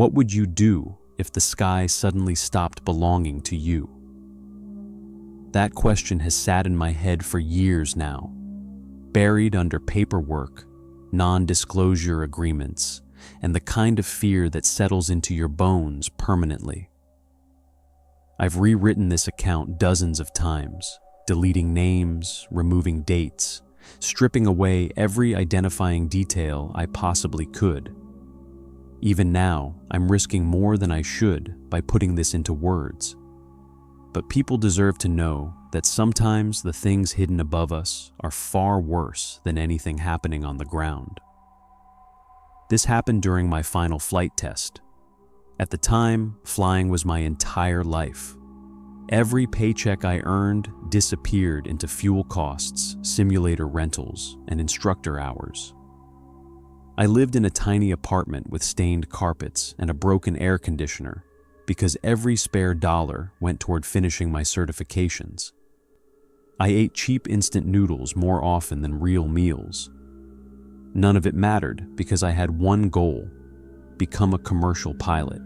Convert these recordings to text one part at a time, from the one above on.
What would you do if the sky suddenly stopped belonging to you? That question has sat in my head for years now, buried under paperwork, non-disclosure agreements, and the kind of fear that settles into your bones permanently. I've rewritten this account dozens of times, deleting names, removing dates, stripping away every identifying detail I possibly could. Even now, I'm risking more than I should by putting this into words. But people deserve to know that sometimes the things hidden above us are far worse than anything happening on the ground. This happened during my final flight test. At the time, flying was my entire life. Every paycheck I earned disappeared into fuel costs, simulator rentals, and instructor hours. I lived in a tiny apartment with stained carpets and a broken air conditioner because every spare dollar went toward finishing my certifications. I ate cheap instant noodles more often than real meals. None of it mattered because I had one goal: become a commercial pilot.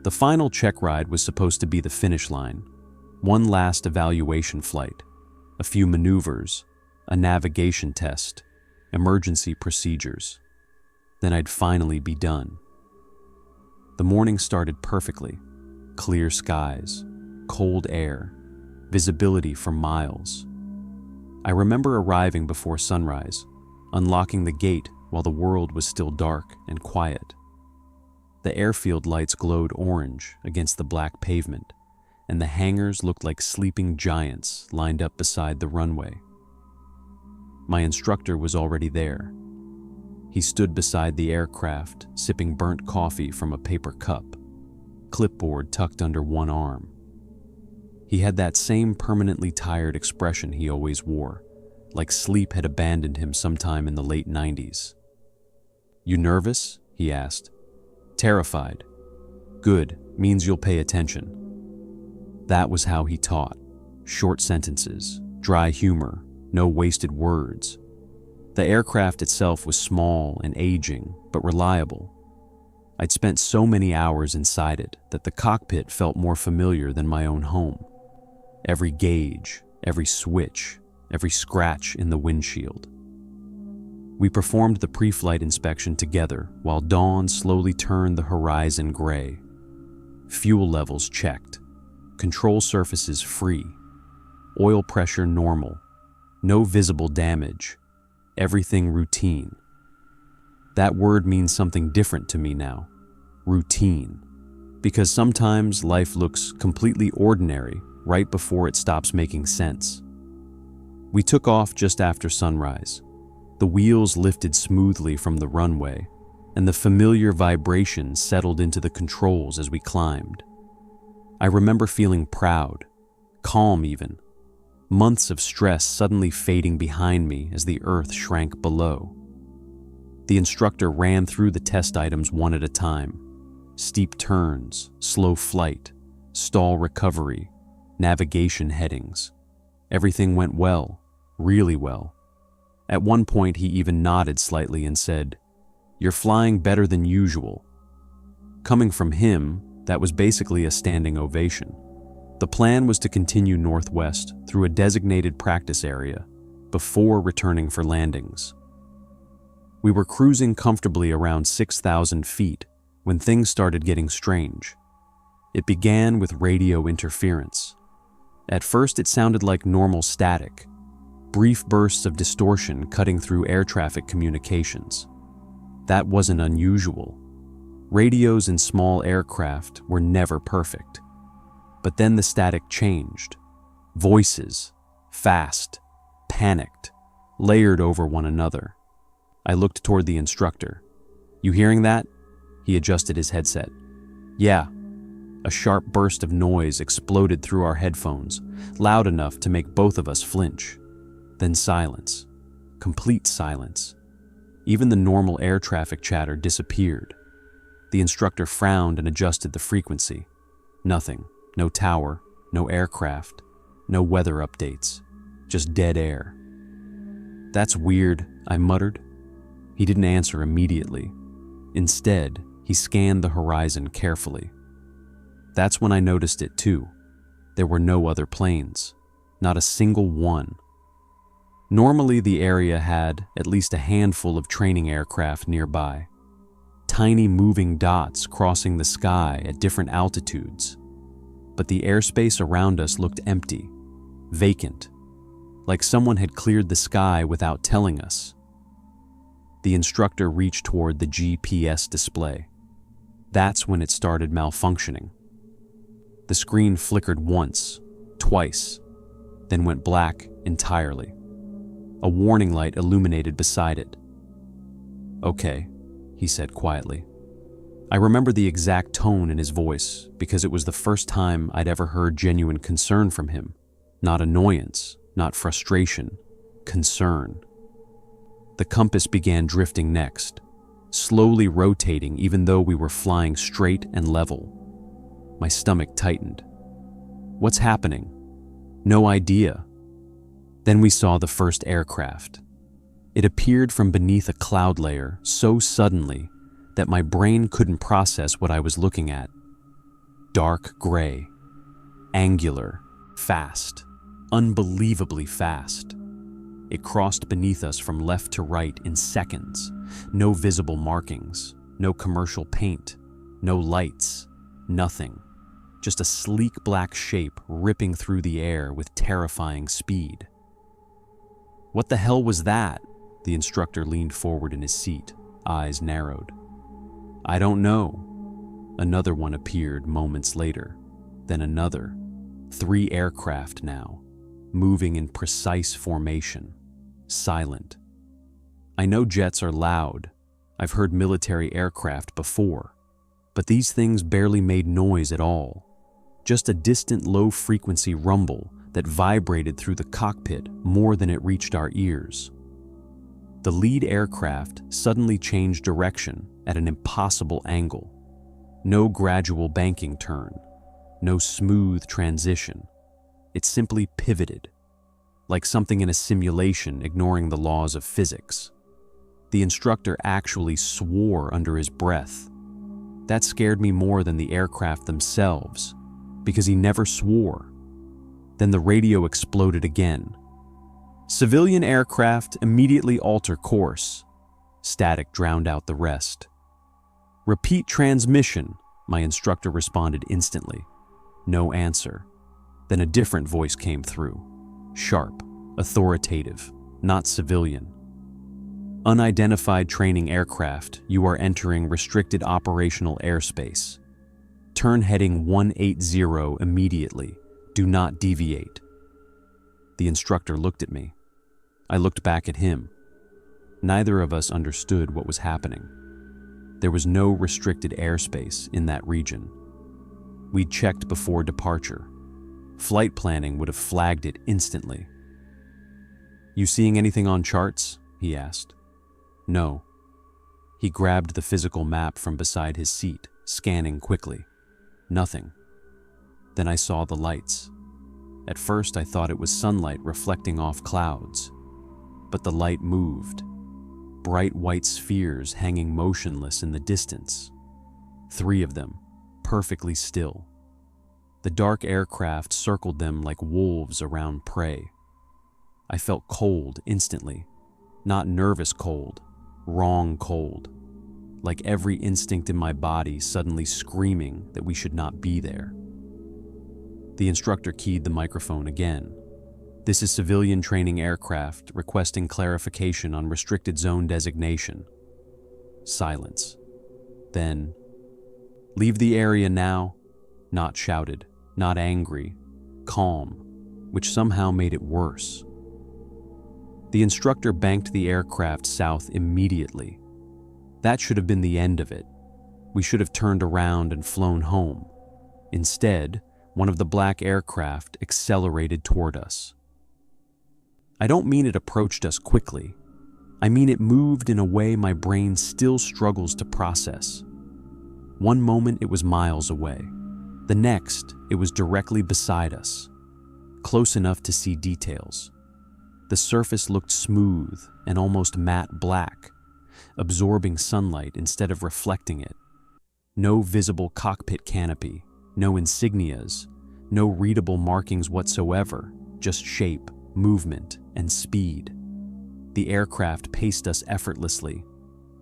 The final check ride was supposed to be the finish line, one last evaluation flight, a few maneuvers, a navigation test, emergency procedures. Then I'd finally be done. The morning started perfectly. Clear skies, cold air, visibility for miles. I remember arriving before sunrise, unlocking the gate while the world was still dark and quiet. The airfield lights glowed orange against the black pavement, and the hangars looked like sleeping giants lined up beside the runway. My instructor was already there. He stood beside the aircraft, sipping burnt coffee from a paper cup, clipboard tucked under one arm. He had that same permanently tired expression he always wore, like sleep had abandoned him sometime in the late 90s. "You nervous?" he asked. "Terrified. Good, means you'll pay attention." That was how he taught. Short sentences, dry humor, no wasted words. The aircraft itself was small and aging, but reliable. I'd spent so many hours inside it that the cockpit felt more familiar than my own home. Every gauge, every switch, every scratch in the windshield. We performed the pre-flight inspection together while dawn slowly turned the horizon gray. Fuel levels checked, control surfaces free, oil pressure normal, no visible damage, everything routine. That word means something different to me now, routine, because sometimes life looks completely ordinary right before it stops making sense. We took off just after sunrise. The wheels lifted smoothly from the runway, and the familiar vibration settled into the controls as we climbed. I remember feeling proud, calm even, months of stress suddenly fading behind me as the earth shrank below. The instructor ran through the test items one at a time: steep turns, slow flight, stall recovery, navigation headings. Everything went well, really well. At one point, he even nodded slightly and said, "You're flying better than usual." Coming from him, that was basically a standing ovation. The plan was to continue northwest through a designated practice area before returning for landings. We were cruising comfortably around 6,000 feet when things started getting strange. It began with radio interference. At first, it sounded like normal static, brief bursts of distortion cutting through air traffic communications. That wasn't unusual. Radios in small aircraft were never perfect. But then the static changed. Voices, fast, panicked, layered over one another. I looked toward the instructor. "You hearing that?" He adjusted his headset. "Yeah." A sharp burst of noise exploded through our headphones, loud enough to make both of us flinch. Then silence. Complete silence. Even the normal air traffic chatter disappeared. The instructor frowned and adjusted the frequency. Nothing. No tower, no aircraft, no weather updates. Just dead air. "That's weird," I muttered. He didn't answer immediately. Instead, He scanned the horizon carefully. That's when I noticed it too. There were no other planes, not a single one. Normally, the area had at least a handful of training aircraft nearby, tiny moving dots crossing the sky at different altitudes. But the airspace around us looked empty, vacant, like someone had cleared the sky without telling us. The instructor reached toward the GPS display. That's when it started malfunctioning. The screen flickered once, twice, then went black entirely. A warning light illuminated beside it. "Okay," he said quietly. I remember the exact tone in his voice because it was the first time I'd ever heard genuine concern from him. Not annoyance, not frustration, concern. The compass began drifting next, slowly rotating even though we were flying straight and level. My stomach tightened. What's happening? No idea. Then we saw the first aircraft. It appeared from beneath a cloud layer so suddenly that my brain couldn't process what I was looking at. Dark gray, angular, fast, unbelievably fast. It crossed beneath us from left to right in seconds. No visible markings, no commercial paint, no lights, nothing. Just a sleek black shape ripping through the air with terrifying speed. "What the hell was that?" The instructor leaned forward in his seat, eyes narrowed. "I don't know." Another one appeared moments later, then another. 3 aircraft now, moving in precise formation, silent. I know jets are loud. I've heard military aircraft before, but these things barely made noise at all. Just a distant low-frequency rumble that vibrated through the cockpit more than it reached our ears. The lead aircraft suddenly changed direction at an impossible angle. No gradual banking turn, no smooth transition. It simply pivoted, like something in a simulation ignoring the laws of physics. The instructor actually swore under his breath. That scared me more than the aircraft themselves, because he never swore. Then the radio exploded again. "Civilian aircraft immediately alter course." Static drowned out the rest. "Repeat transmission," my instructor responded instantly. No answer. Then a different voice came through. Sharp, authoritative, not civilian. "Unidentified training aircraft, you are entering restricted operational airspace. Turn heading 180 immediately. Do not deviate." The instructor looked at me. I looked back at him. Neither of us understood what was happening. There was no restricted airspace in that region. We'd checked before departure. Flight planning would have flagged it instantly. "You seeing anything on charts?" he asked. "No." He grabbed the physical map from beside his seat, scanning quickly. Nothing. Then I saw the lights. At first I thought it was sunlight reflecting off clouds, but the light moved. Bright white spheres hanging motionless in the distance. 3 of them, perfectly still. The dark aircraft circled them like wolves around prey. I felt cold instantly. Not nervous cold, wrong cold. Like every instinct in my body suddenly screaming that we should not be there. The instructor keyed the microphone again. "This is civilian training aircraft requesting clarification on restricted zone designation." Silence. Then, "Leave the area now." Not shouted, not angry, calm, which somehow made it worse. The instructor banked the aircraft south immediately. That should have been the end of it. We should have turned around and flown home. Instead, one of the black aircraft accelerated toward us. I don't mean it approached us quickly. I mean it moved in a way my brain still struggles to process. One moment it was miles away. The next, it was directly beside us, close enough to see details. The surface looked smooth and almost matte black, absorbing sunlight instead of reflecting it. No visible cockpit canopy, no insignias, no readable markings whatsoever, just shape, movement, and speed. The aircraft paced us effortlessly.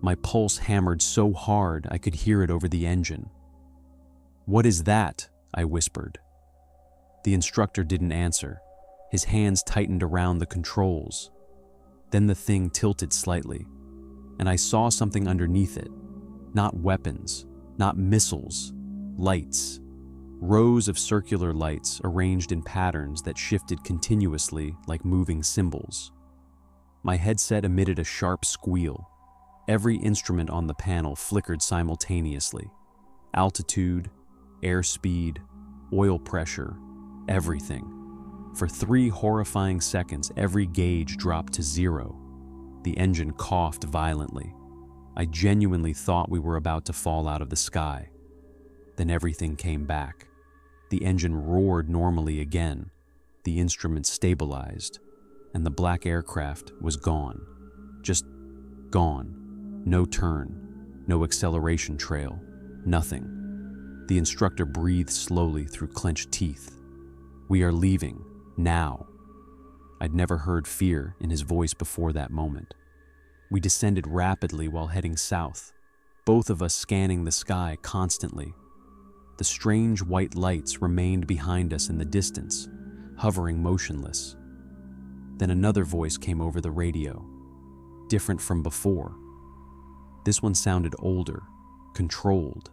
My pulse hammered so hard I could hear it over the engine. "What is that?" I whispered. The instructor didn't answer. His hands tightened around the controls. Then the thing tilted slightly, and I saw something underneath it. Not weapons, not missiles, lights. Rows of circular lights arranged in patterns that shifted continuously like moving cymbals. My headset emitted a sharp squeal. Every instrument on the panel flickered simultaneously. Altitude, airspeed, oil pressure, everything. For 3 horrifying seconds, every gauge dropped to 0. The engine coughed violently. I genuinely thought we were about to fall out of the sky. Then everything came back. The engine roared normally again. The instruments stabilized, and the black aircraft was gone. Just gone. No turn, no acceleration trail, nothing. The instructor breathed slowly through clenched teeth. "We are leaving, now." I'd never heard fear in his voice before that moment. We descended rapidly while heading south, both of us scanning the sky constantly. The strange white lights remained behind us in the distance, hovering motionless. Then another voice came over the radio, different from before. This one sounded older, controlled.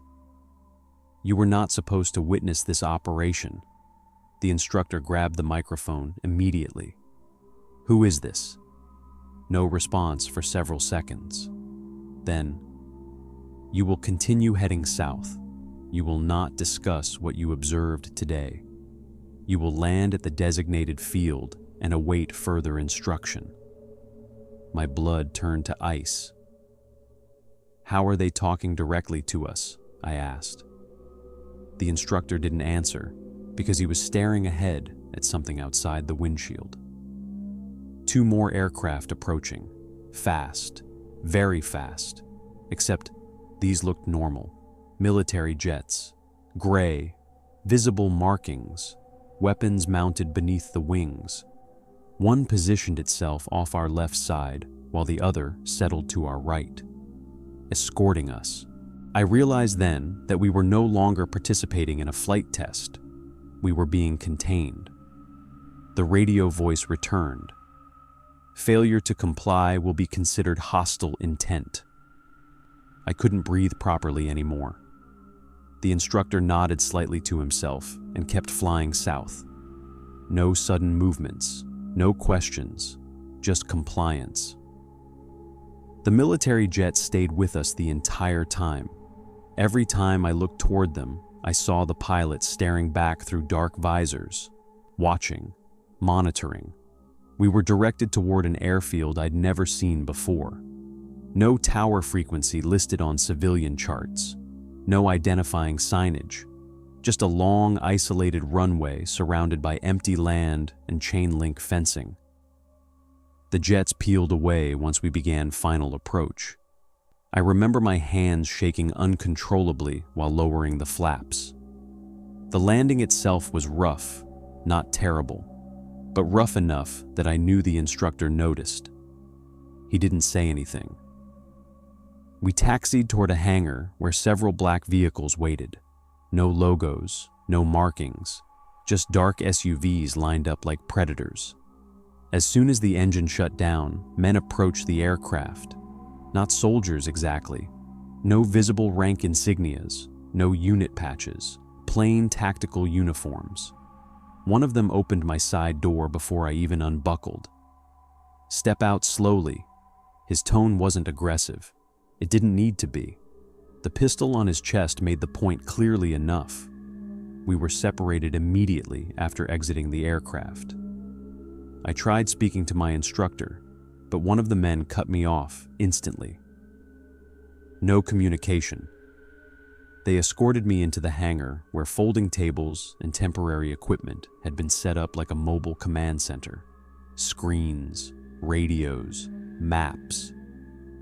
"You were not supposed to witness this operation." The instructor grabbed the microphone immediately. "Who is this?" No response for several seconds. Then, "You will continue heading south. You will not discuss what you observed today. You will land at the designated field and await further instruction." My blood turned to ice. "How are they talking directly to us?" I asked. The instructor didn't answer because he was staring ahead at something outside the windshield. 2 more aircraft approaching, fast, very fast, except these looked normal. Military jets, gray, visible markings, weapons mounted beneath the wings. One positioned itself off our left side, while the other settled to our right, escorting us. I realized then that we were no longer participating in a flight test. We were being contained. The radio voice returned. "Failure to comply will be considered hostile intent." I couldn't breathe properly anymore. The instructor nodded slightly to himself and kept flying south. No sudden movements, no questions, just compliance. The military jets stayed with us the entire time. Every time I looked toward them, I saw the pilots staring back through dark visors, watching, monitoring. We were directed toward an airfield I'd never seen before. No tower frequency listed on civilian charts. No identifying signage. Just a long, isolated runway surrounded by empty land and chain-link fencing. The jets peeled away once we began final approach. I remember my hands shaking uncontrollably while lowering the flaps. The landing itself was rough, not terrible, but rough enough that I knew the instructor noticed. He didn't say anything. We taxied toward a hangar where several black vehicles waited. No logos, no markings, just dark SUVs lined up like predators. As soon as the engine shut down, men approached the aircraft. Not soldiers exactly. No visible rank insignias, no unit patches, plain tactical uniforms. One of them opened my side door before I even unbuckled. "Step out slowly." His tone wasn't aggressive. It didn't need to be. The pistol on his chest made the point clearly enough. We were separated immediately after exiting the aircraft. I tried speaking to my instructor, but one of the men cut me off instantly. No communication. They escorted me into the hangar where folding tables and temporary equipment had been set up like a mobile command center. Screens, radios, maps.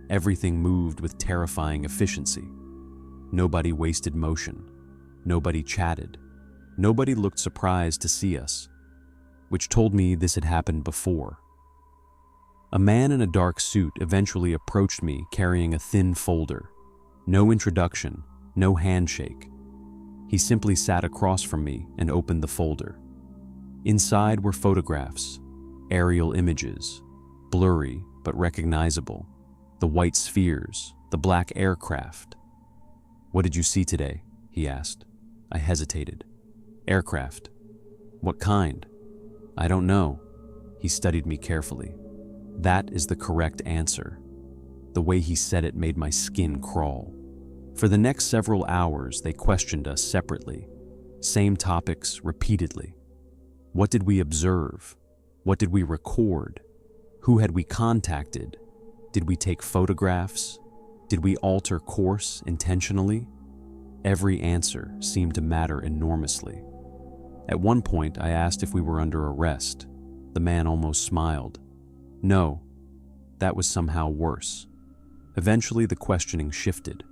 Everything moved with terrifying efficiency. Nobody wasted motion. Nobody chatted. Nobody looked surprised to see us, which told me this had happened before. A man in a dark suit eventually approached me carrying a thin folder. No introduction, no handshake. He simply sat across from me and opened the folder. Inside were photographs, aerial images, blurry but recognizable, the white spheres, the black aircraft. "What did you see today?" he asked. I hesitated. "Aircraft." "What kind?" "I don't know." He studied me carefully. That is the correct answer. The way he said it made my skin crawl. For the next several hours, they questioned us separately. Same topics repeatedly. What did we observe? What did we record? Who had we contacted? Did we take photographs? Did we alter course intentionally? Every answer seemed to matter enormously. At one point, I asked if we were under arrest. The man almost smiled. No, that was somehow worse. Eventually, the questioning shifted,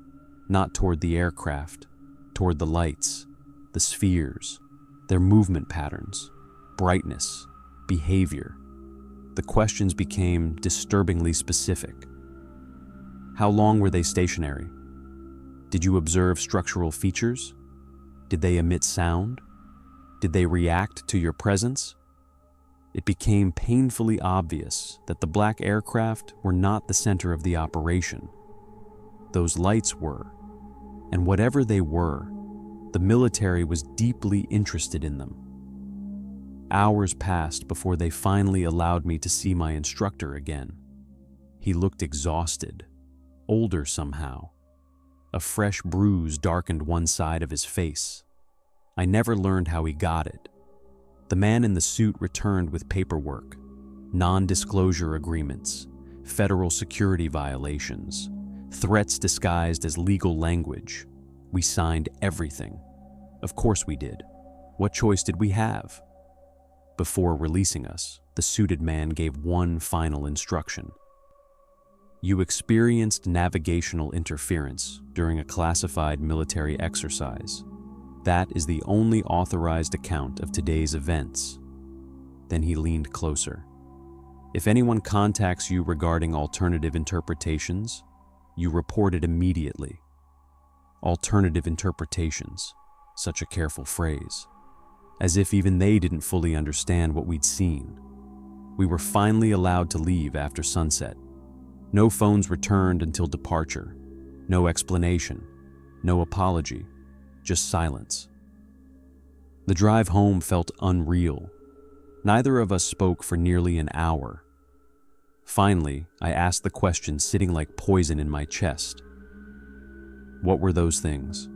not toward the aircraft, toward the lights, the spheres, their movement patterns, brightness, behavior. The questions became disturbingly specific. How long were they stationary? Did you observe structural features? Did they emit sound? Did they react to your presence? It became painfully obvious that the black aircraft were not the center of the operation. Those lights were, and whatever they were, the military was deeply interested in them. Hours passed before they finally allowed me to see my instructor again. He looked exhausted, older somehow. A fresh bruise darkened one side of his face. I never learned how he got it. The man in the suit returned with paperwork, non-disclosure agreements, federal security violations, threats disguised as legal language. We signed everything. Of course we did. What choice did we have? Before releasing us, the suited man gave one final instruction. You experienced navigational interference during a classified military exercise. That is the only authorized account of today's events. Then he leaned closer. If anyone contacts you regarding alternative interpretations, you report it immediately. Alternative interpretations, such a careful phrase. As if even they didn't fully understand what we'd seen. We were finally allowed to leave after sunset. No phones returned until departure. No explanation. No apology. Just silence. The drive home felt unreal. Neither of us spoke for nearly an hour. Finally, I asked the question sitting like poison in my chest. What were those things?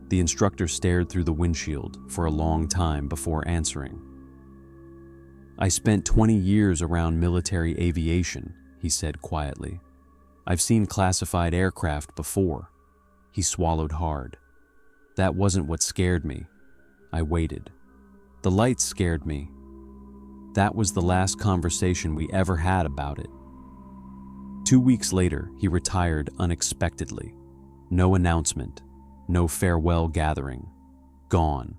The instructor stared through the windshield for a long time before answering. I spent 20 years around military aviation, he said quietly. I've seen classified aircraft before. He swallowed hard. That wasn't what scared me. I waited. The lights scared me. That was the last conversation we ever had about it. 2 weeks later, he retired unexpectedly. No announcement, no farewell gathering. Gone.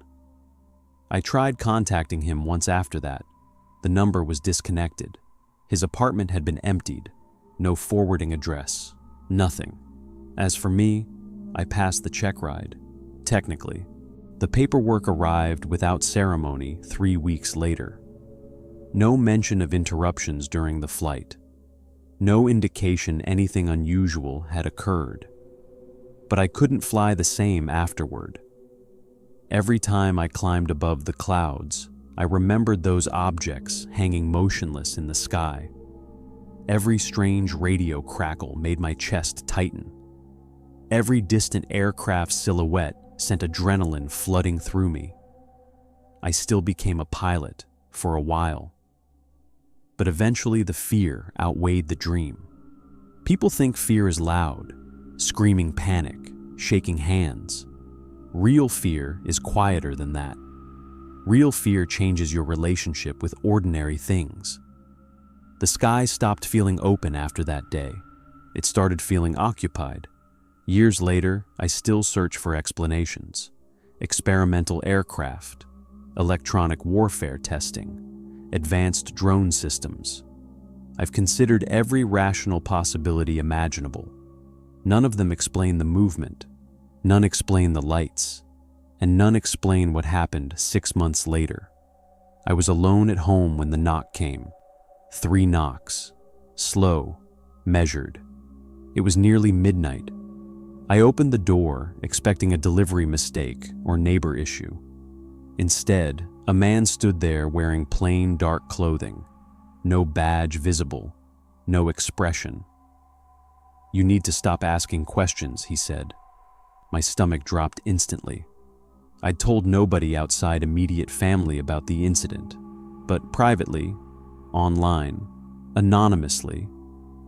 I tried contacting him once after that. The number was disconnected. His apartment had been emptied. No forwarding address. Nothing. As for me, I passed the check ride. Technically, the paperwork arrived without ceremony 3 weeks later. No mention of interruptions during the flight. No indication anything unusual had occurred. But I couldn't fly the same afterward. Every time I climbed above the clouds, I remembered those objects hanging motionless in the sky. Every strange radio crackle made my chest tighten. Every distant aircraft silhouette sent adrenaline flooding through me. I still became a pilot for a while. But eventually the fear outweighed the dream. People think fear is loud, screaming panic, shaking hands. Real fear is quieter than that. Real fear changes your relationship with ordinary things. The sky stopped feeling open after that day. It started feeling occupied. Years later, I still search for explanations. Experimental aircraft, electronic warfare testing, advanced drone systems. I've considered every rational possibility imaginable. None of them explain the movement, none explain the lights, and none explain what happened 6 months later. I was alone at home when the knock came. 3 knocks, slow, measured. It was nearly midnight. I opened the door, expecting a delivery mistake or neighbor issue. Instead, a man stood there wearing plain dark clothing. No badge visible, no expression. "You need to stop asking questions," he said. My stomach dropped instantly. I'd told nobody outside immediate family about the incident, but privately, online, anonymously,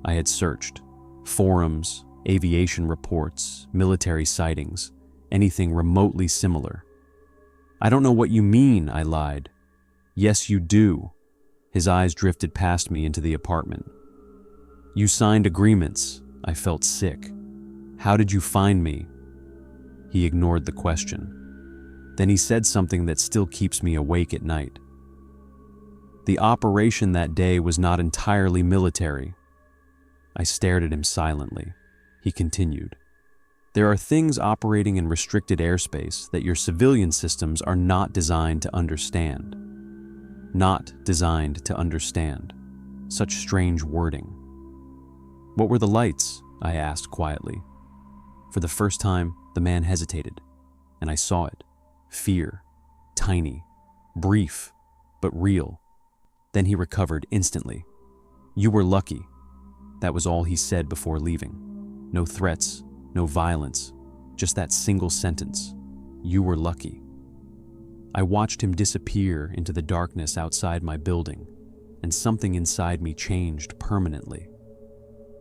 I had searched. Forums, aviation reports, military sightings, anything remotely similar. "I don't know what you mean," I lied. "Yes, you do." His eyes drifted past me into the apartment. "You signed agreements." I felt sick. "How did you find me?" He ignored the question. Then he said something that still keeps me awake at night. "The operation that day was not entirely military." I stared at him silently. He continued, "There are things operating in restricted airspace that your civilian systems are not designed to understand. Not designed to understand." Such strange wording. "What were the lights?" I asked quietly. For the first time, the man hesitated, and I saw it. Fear. Tiny. Brief, but real. Then he recovered instantly. "You were lucky." That was all he said before leaving. No threats, no violence, just that single sentence. "You were lucky." I watched him disappear into the darkness outside my building, and something inside me changed permanently.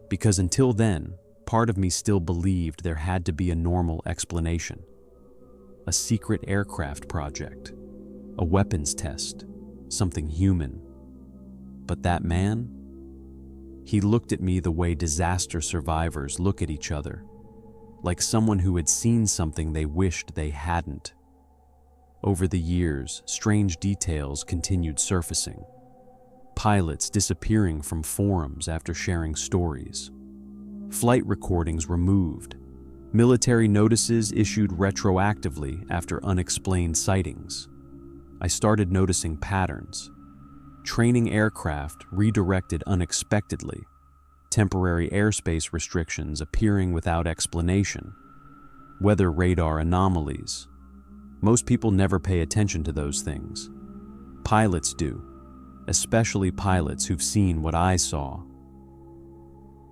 Because until then, part of me still believed there had to be a normal explanation. A secret aircraft project, a weapons test, something human. But that man? He looked at me the way disaster survivors look at each other, like someone who had seen something they wished they hadn't. Over the years, strange details continued surfacing. Pilots disappearing from forums after sharing stories. Flight recordings removed. Military notices issued retroactively after unexplained sightings. I started noticing patterns. Training aircraft redirected unexpectedly. Temporary airspace restrictions appearing without explanation. Weather radar anomalies. Most people never pay attention to those things. Pilots do, especially pilots who've seen what I saw.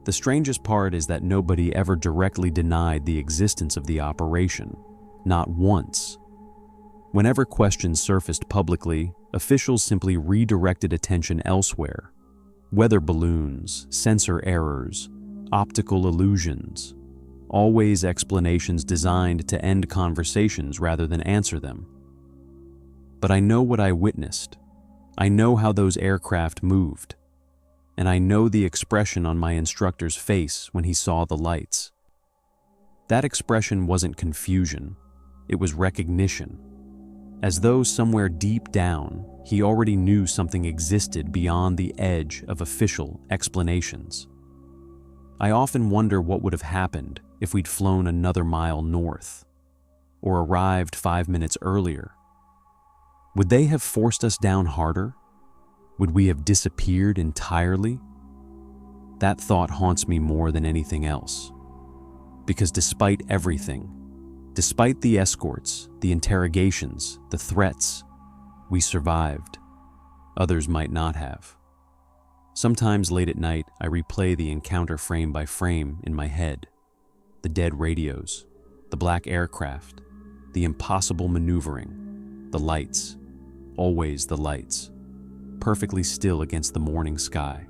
The strangest part is that nobody ever directly denied the existence of the operation, not once. Whenever questions surfaced publicly, officials simply redirected attention elsewhere. Weather balloons, sensor errors, optical illusions. Always explanations designed to end conversations rather than answer them. But I know what I witnessed. I know how those aircraft moved. And I know the expression on my instructor's face when he saw the lights. That expression wasn't confusion, it was recognition. As though somewhere deep down, he already knew something existed beyond the edge of official explanations. I often wonder what would have happened if we'd flown another mile north, or arrived 5 minutes earlier. Would they have forced us down harder? Would we have disappeared entirely? That thought haunts me more than anything else. Because despite everything, despite the escorts, the interrogations, the threats, we survived. Others might not have. Sometimes late at night, I replay the encounter frame by frame in my head. The dead radios, the black aircraft, the impossible maneuvering, the lights, always the lights. Perfectly still against the morning sky,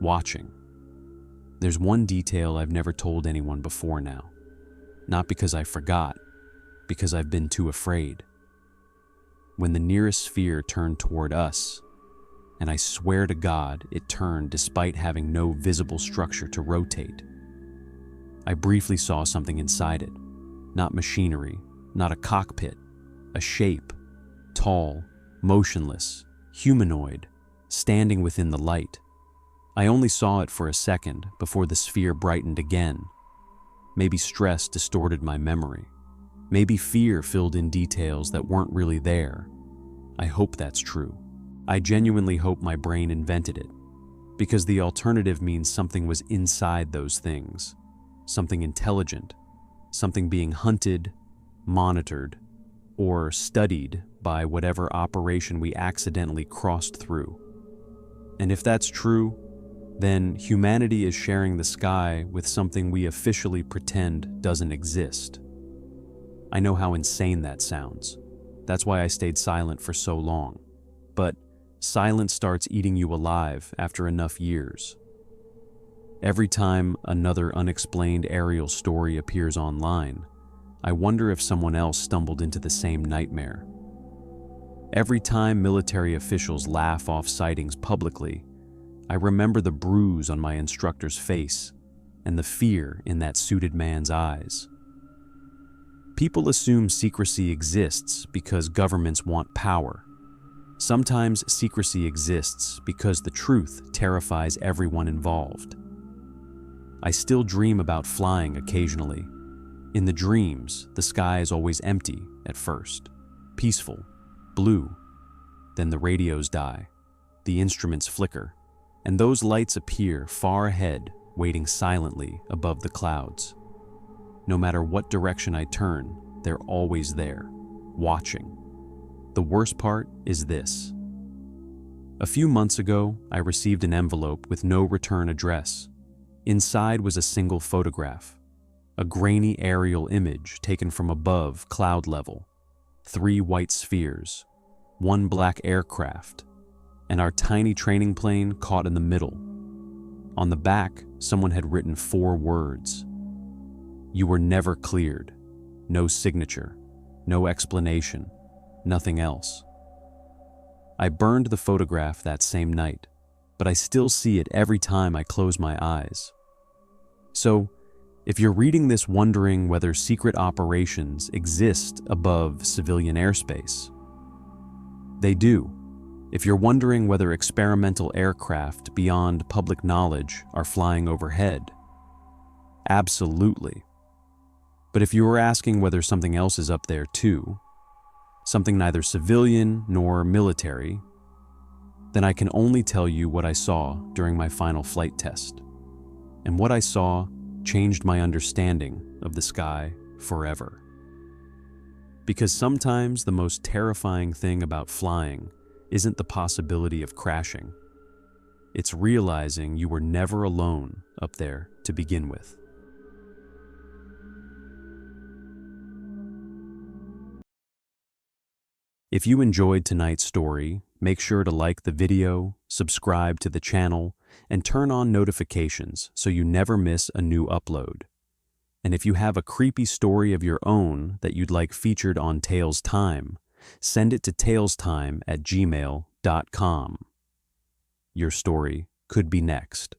watching. There's one detail I've never told anyone before now. Not because I forgot, because I've been too afraid. When the nearest sphere turned toward us, and I swear to God it turned despite having no visible structure to rotate, I briefly saw something inside it. Not machinery, not a cockpit, a shape, tall, motionless, humanoid, standing within the light. I only saw it for a second before the sphere brightened again. Maybe stress distorted my memory. Maybe fear filled in details that weren't really there. I hope that's true. I genuinely hope my brain invented it, because the alternative means something was inside those things, something intelligent, something being hunted, monitored, or studied by whatever operation we accidentally crossed through. And if that's true, then humanity is sharing the sky with something we officially pretend doesn't exist. I know how insane that sounds. That's why I stayed silent for so long. But silence starts eating you alive after enough years. Every time another unexplained aerial story appears online, I wonder if someone else stumbled into the same nightmare. Every time military officials laugh off sightings publicly, I remember the bruise on my instructor's face and the fear in that suited man's eyes. People assume secrecy exists because governments want power. Sometimes secrecy exists because the truth terrifies everyone involved. I still dream about flying occasionally. In the dreams, the sky is always empty at first, peaceful, blue. Then the radios die, the instruments flicker, and those lights appear far ahead, waiting silently above the clouds. No matter what direction I turn, they're always there, watching. The worst part is this. A few months ago, I received an envelope with no return address. Inside was a single photograph, a grainy aerial image taken from above cloud level, 3 white spheres, 1 black aircraft, and our tiny training plane caught in the middle. On the back, someone had written 4 words. You were never cleared. No signature, no explanation, nothing else. I burned the photograph that same night, but I still see it every time I close my eyes. So, if you're reading this wondering whether secret operations exist above civilian airspace, they do. If you're wondering whether experimental aircraft beyond public knowledge are flying overhead, absolutely. But if you were asking whether something else is up there too, something neither civilian nor military, then I can only tell you what I saw during my final flight test. And what I saw changed my understanding of the sky forever. Because sometimes the most terrifying thing about flying isn't the possibility of crashing. It's realizing you were never alone up there to begin with. If you enjoyed tonight's story, make sure to like the video, subscribe to the channel, and turn on notifications so you never miss a new upload. And if you have a creepy story of your own that you'd like featured on talesthyme, send it to talesthyme@gmail.com. Your story could be next.